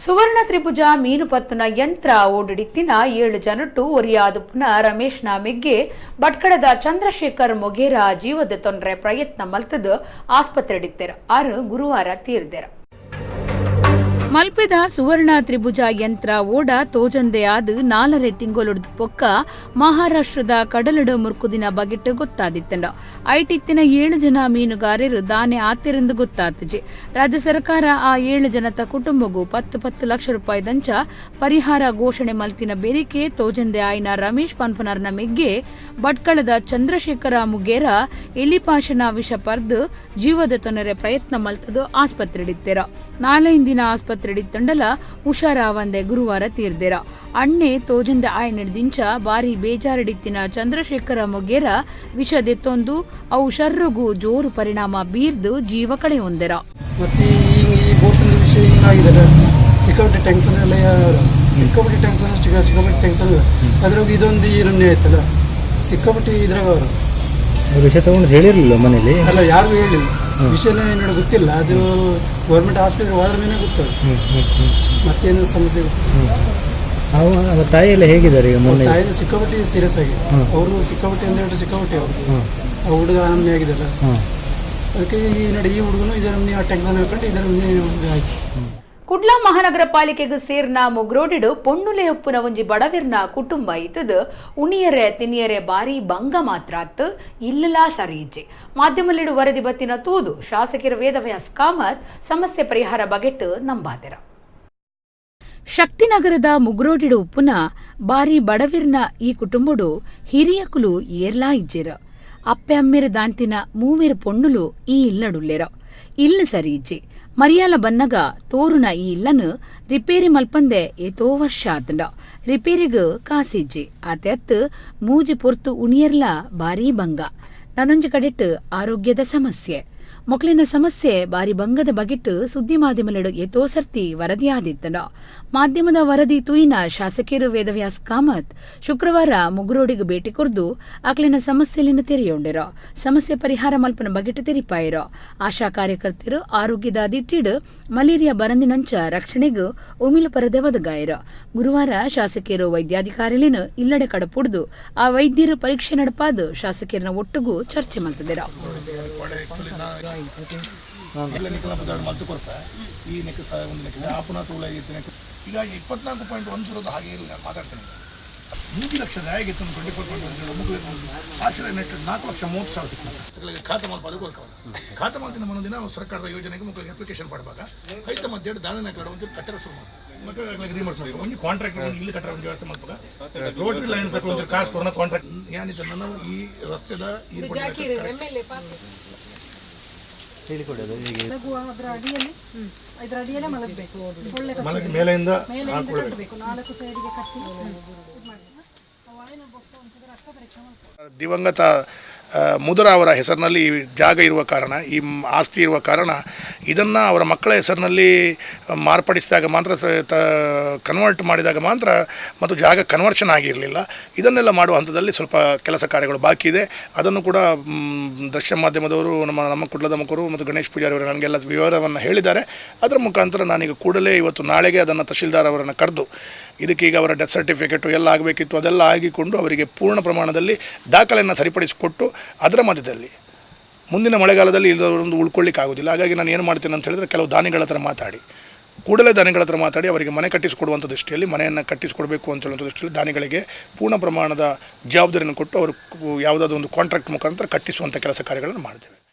ಸುವರ್ಣ ತ್ರಿಭುಜ ಮೀನು ಪತ್ತುನ ಯಂತ್ರ ಓಡಿಡಿತ್ತಿನ 7 ಜನಟ್ಟು ಒರಿಯಾದುಪುನ ರಮೇಶ್ನ ಮೆಗ್ಗೆ ಬಟ್ಕಳದ ಚಂದ್ರಶೇಖರ್ ಮೊಗೇರ ಜೀವದ ತೊಂದರೆ ಪ್ರಯತ್ನ ಮಲ್ತದು ಆಸ್ಪತ್ರೆಡಿತ್ತೆರ ಆರು ಗುರುವಾರ ತೀರ್ದೆರ ಮಲ್ಪೆದ ಸುವರ್ಣ ತ್ರಿಭುಜ ಯಂತ್ರ ಓಡ ತೋಜಂದೆ ಆದು 4 ತಿಂಗಳೊಡ್ದು ಪೊಕ್ಕ ಮಹಾರಾಷ್ಟ್ರದ ಕಡಲಡು ಮುರ್ಕುದಿನ ಬಗೆಟ್ ಗೊತ್ತಾದಿತ್ತಂಡ ಐಟಿತ್ತಿನ 7 ಜನ ಮೀನುಗಾರರು ದಾನೆ ಆತಿರಂದು ಗೊತ್ತಾತಜೆ ರಾಜ್ಯ ಸರ್ಕಾರ ಆ 7 ಜನತ ಕುಟುಂಬಗೂ 10 ಲಕ್ಷ ರೂಪಾಯಿ ದಂಚ ಪರಿಹಾರ ಘೋಷಣೆ ಮಲ್ತಿನ ಬೇರಿಕೆ ತೋಜಂದೆ ಆಯ್ನ ರಮೇಶ್ ಪನ್ಪನರ್ನ ಮೆಗ್ಗೆ ಬಟ್ಕಳದ ಚಂದ್ರಶೇಖರ ಮುಗೇರ ಎಲಿಪಾಶನ ವಿಷ ಪರ್ದು ಜೀವದ ತೊಂದರೆ ಪ್ರಯತ್ನ ಮಲ್ತದು ಆಸ್ಪತ್ರೆಡಿತ್ತೆರ 4 ದಿನ ಆಸ್ಪತ್ರೆ ತಂಡಲ ಹುಷಾರಾವಂದೆ ಗುರುವಾರ ತೀರ್ದೆರ ಅಣ್ಣೆ ತೋಜಂದ ಆಯ್ ನಡೆದಿಂಚ ಬಾರಿ ಬೇಜಾರಡಿತ್ತಿನ ಚಂದ್ರಶೇಖರ ಮೊಗೇರ ವಿಷದೆತ್ತೊಂದು ಅವು ಶರ್ರಗೂ ಜೋರು ಪರಿಣಾಮ ಬೀರ್ದು ಜೀವ ಕಳೆ ಹೊಂದೆರ ಮತ್ತೆ ಈ ಬೋಟಿನ ವಿಷಯ ಏನಾಗಿದೆ ಸಿಕ್ಕಾಪಟ್ಟೆ ಟೆನ್ಷನ್ ಎಲ್ಲ ಸಿಕ್ಕಾಪಟ್ಟೆ ಟೆನ್ಷನ್ ಅದ್ರಾಗ ಇದೊಂದು ಏನನ್ನೇ ಆಯ್ತಲ್ಲ ಸಿಕ್ಕಾಪಟ್ಟೆ ಇದ್ರಾಗ ಅವರು ವಿಷಯ ತಗೊಂಡು ಹೇಳಿರಲಿಲ್ಲ ಮನೇಲಿ ಅಲ್ಲ ಯಾರಿಗೂ ಹೇಳಿಲ್ಲ ವಿಷಯನೇ ಏನೋ ಗೊತ್ತಿಲ್ಲ ಅದು ಗೌರ್ಮೆಂಟ್ ಆಸ್ಪತ್ರೆ ಹೋದ್ರ ಮೇಲೆ ಗೊತ್ತಲ್ಲ ಮತ್ತೇನು ಸಮಸ್ಯೆ ಅವ್ರ ತಾಯಿ ಎಲ್ಲ ಹೇಗಿದ್ದಾರೆ ಈಗ ಮೊನ್ನೆ ತಾಯಿ ಸಿಕ್ಕಾಪಟ್ಟೆ ಸೀರಿಯಸ್ ಆಗಿ ಅವರು ಸಿಕ್ಕಾಪಟ್ಟೆ ಅಂತ ಹೇಳಿದ್ರೆ ಸಿಕ್ಕಾಪಟ್ಟೆ ಅವರು ಆ ಹುಡುಗ ಆನಮನೆ ಆಗಿದಲ್ಲ ಅದಕ್ಕೆ ಈ ಹುಡುಗನು ಇದರ ಟೆನ್ಷನ್ ಹಾಕೊಂಡು ಇದರ ಆಯ್ತು ಕುಡ್ಲ ಮಹಾನಗರ ಪಾಲಿಕೆಗೆ ಸೇರ್ನ ಮುಗ್ರೋಡಿಡು ಪೊಣ್ಣುಲೆ ಉಪ್ಪುನ ಒಂಜಿ ಬಡವಿರ್ನ ಕುಟುಂಬ ಇತ್ತದು ಉಣಿಯರೆ ತಿನಿಯರೆ ಬಾರಿ ಭಂಗ ಮಾತ್ರ ಅತ್ತು ಇಲ್ಲಲಾ ಸರೀಜೆ ಮಾಧ್ಯಮಲಿಡು ವರದಿ ಬತ್ತಿನ ತೂದು ಶಾಸಕರ ವೇದವ್ಯಾಸ್ ಕಾಮತ್ ಸಮಸ್ಯೆ ಪರಿಹಾರ ಬಗೆಟ್ ನಂಬಾದೆರ ಶಕ್ತಿನಗರದ ಮುಗ್ರೋಡಿಡು ಉಪ್ಪುನ ಬಾರಿ ಬಡವಿರ್ನ ಈ ಕುಟುಂಬಡು ಹಿರಿಯಕುಲು ಏರ್ಲಾ ಇಜ್ಜೆರ ಅಪ್ಪೆ ಅಮ್ಮೆರ ದಾಂತಿನ ಮೂವೇರು ಪೊಣ್ಣುಲು ಈ ಇಲ್ಲಡುಲ್ಲೆರ ಇಲ್ಲ ಸರೀಜೆ ಮರಿಯಾಲ ಬನ್ನಗ ತೋರುನ ಈ ಇಲ್ಲನು ರಿಪೇರಿ ಮಲ್ಪಂದೆ ಏತೋ ವರ್ಷ ಆತಂಡ ರಿಪೇರಿಗ ಕಾಸಿಜ್ಜಿ ಆತೆತ್ತು ಮೂಜಿ ಪೊರ್ತು ಉಣಿಯರ್ಲ ಬಾರಿ ಭಂಗ ನನೊಂಜಿ ಕಡೆಟ್ ಆರೋಗ್ಯದ ಸಮಸ್ಯೆ ಮೊಕ್ಲಿನ ಸಮಸ್ಯೆ ಬಾರಿ ಭಂಗದ ಬಗೆಟ್ ಸುದ್ದಿ ಮಾಧ್ಯಮಲೆಡು ಏತೋ ಸರ್ತಿ ವರದಿಯಾದಿತ್ತಂಡ ಮಾಧ್ಯಮದ ವರದಿ ತೂಯಿನ ಶಾಸಕರು ವೇದವ್ಯಾಸ್ ಕಾಮತ್ ಶುಕ್ರವಾರ ಮುಗ್ರೋಡಿಗೆ ಭೇಟಿ ಕೊರ್ದು ಅಕ್ಲಿನ ಸಮಸ್ಯೆಲಿನ ತೆರೆಯೊಂಡೆರ ಸಮಸ್ಯೆ ಪರಿಹಾರ ಮಲ್ಪನ ಬಗೆಟ್ ತೆರಿಪಾಯಿರ ಆಶಾ ಕಾರ್ಯಕರ್ತರು ಆರೋಗ್ಯದ ದಿಟ್ಟಿಡು ಮಲೇರಿಯಾ ಬರಂದಿನಂಚ ರಕ್ಷಣೆಗೂ ಉಮಿಲು ಪರದೆ ಒದಗಾಯಿರ ಗುರುವಾರ ಶಾಸಕರು ವೈದ್ಯಾಧಿಕಾರಿಲಿನ ಇಲ್ಲಡೆ ಕಡಪುಡ್ದು ಆ ವೈದ್ಯರು ಪರೀಕ್ಷೆ ನಡಪಾದು ಶಾಸಕರನ ಒಟ್ಟಿಗೂ ಚರ್ಚೆ ಮಲ್ತದೆರ ಈಗ 24.10 ಹಾಗೆ ಇಲ್ಲ ಮಾತಾಡ್ತೇನೆ 3 ಲಕ್ಷದ ಆಗಿತ್ತು 24.1 ಆಚರಣೆ ನೆಟ್ಟು 4,30,30,000 ಸಿಕ್ಕಿದೆ ಖಾತೆ ಮಾಲ್ಪ ಅದಕ್ಕೆ ಖಾತೆ ಮಾತಿನ ಮನೋದಿನ ಸರ್ಕಾರದ ಯೋಜನೆಗೆ ಮಕ್ಕಳಿಗೆ ಅಪ್ಲಿಕೇಶನ್ ಪಡ್ಬಾಗ ಐತ ಮಧ್ಯ ದಾನ ಕಡೆ ಒಂದು ಕಟ್ಟಡ ಶುರು ಮಾಡಿ ರಿಮರ್ಸ್ ಮಾಡಿ ಒಂದು ಕಾಂಟ್ರಾಕ್ಟ್ ಇಲ್ಲಿ ಕಟ್ಟಡ ಒಂದು ವ್ಯವಸ್ಥೆ ಮಾಡ್ಬೇಕು ರೋಡ್ ಲೈನ್ ತಗೊಂಡು ಕಾಸು ಕೊಡೋಣ ಕಾಂಟ್ರಾಕ್ಟ್ ಏನಿದೆ ನಾವು ಈ ರಸ್ತೆದ ಮಲಗಿ ಮೇಲೆಯಿಂದ ದಿವಂಗತ ಮುದುರ ಅವರ ಹೆಸರಿನಲ್ಲಿ ಈ ಜಾಗ ಇರುವ ಕಾರಣ ಈ ಆಸ್ತಿ ಇರುವ ಕಾರಣ ಇದನ್ನು ಅವರ ಮಕ್ಕಳ ಹೆಸರಿನಲ್ಲಿ ಮಾರ್ಪಡಿಸಿದಾಗ ಮಾತ್ರ ಕನ್ವರ್ಟ್ ಮಾಡಿದಾಗ ಮಾತ್ರ ಮತ್ತು ಜಾಗ ಕನ್ವರ್ಷನ್ ಆಗಿರಲಿಲ್ಲ ಇದನ್ನೆಲ್ಲ ಮಾಡುವ ಹಂತದಲ್ಲಿ ಸ್ವಲ್ಪ ಕೆಲಸ ಕಾರ್ಯಗಳು ಬಾಕಿ ಇದೆ ಅದನ್ನು ಕೂಡ ದೃಶ್ಯ ಮಾಧ್ಯಮದವರು ನಮ್ಮ ಕುಡ್ಲದ ಮುಖರು ಮತ್ತು ಗಣೇಶ್ ಪೂಜಾರಿ ಅವರು ನನಗೆಲ್ಲ ವಿವರವನ್ನು ಹೇಳಿದ್ದಾರೆ ಅದರ ಮುಖಾಂತರ ನಾನೀಗ ಕೂಡಲೇ ಇವತ್ತು ನಾಳೆಗೆ ಅದನ್ನು ತಹಶೀಲ್ದಾರ್ ಅವರನ್ನು ಕರೆದು ಇದಕ್ಕೀಗ ಅವರ ಡೆತ್ ಸರ್ಟಿಫಿಕೇಟು ಎಲ್ಲ ಆಗಬೇಕಿತ್ತು ಅದೆಲ್ಲ ಆಗಿಕೊಂಡು ಅವರಿಗೆ ಪೂರ್ಣ ಪ್ರಮಾಣದಲ್ಲಿ ದಾಖಲೆಯನ್ನು ಸರಿಪಡಿಸಿಕೊಟ್ಟು ಅದರ ಮಧ್ಯದಲ್ಲಿ ಮುಂದಿನ ಮಳೆಗಾಲದಲ್ಲಿ ಇದೊಂದು ಉಳ್ಕೊಳ್ಳಿಕ್ಕಾಗೋದಿಲ್ಲ ಹಾಗಾಗಿ ನಾನು ಏನು ಮಾಡ್ತೇನೆ ಅಂತ ಹೇಳಿದ್ರೆ ಕೆಲವು ದಾನಿಗಳ ಹತ್ರ ಮಾತಾಡಿ ಕೂಡಲೇ ದಾನಿಗಳ ಹತ್ರ ಮಾತಾಡಿ ಅವರಿಗೆ ಮನೆ ಕಟ್ಟಿಸಿಕೊಡುವಂಥ ದೃಷ್ಟಿಯಲ್ಲಿ ಮನೆಯನ್ನು ಕಟ್ಟಿಸಿಕೊಡಬೇಕು ಅಂತ ಹೇಳುವಂಥ ದೃಷ್ಟಿಯಲ್ಲಿ ದಾನಿಗಳಿಗೆ ಪೂರ್ಣ ಪ್ರಮಾಣದ ಜವಾಬ್ದಾರಿಯನ್ನು ಕೊಟ್ಟು ಅವರು ಯಾವುದಾದ್ರೂ ಒಂದು ಕಾಂಟ್ರಾಕ್ಟ್ ಮುಖಾಂತರ ಕಟ್ಟಿಸುವಂಥ ಕೆಲಸ ಕಾರ್ಯಗಳನ್ನು ಮಾಡ್ತೇವೆ.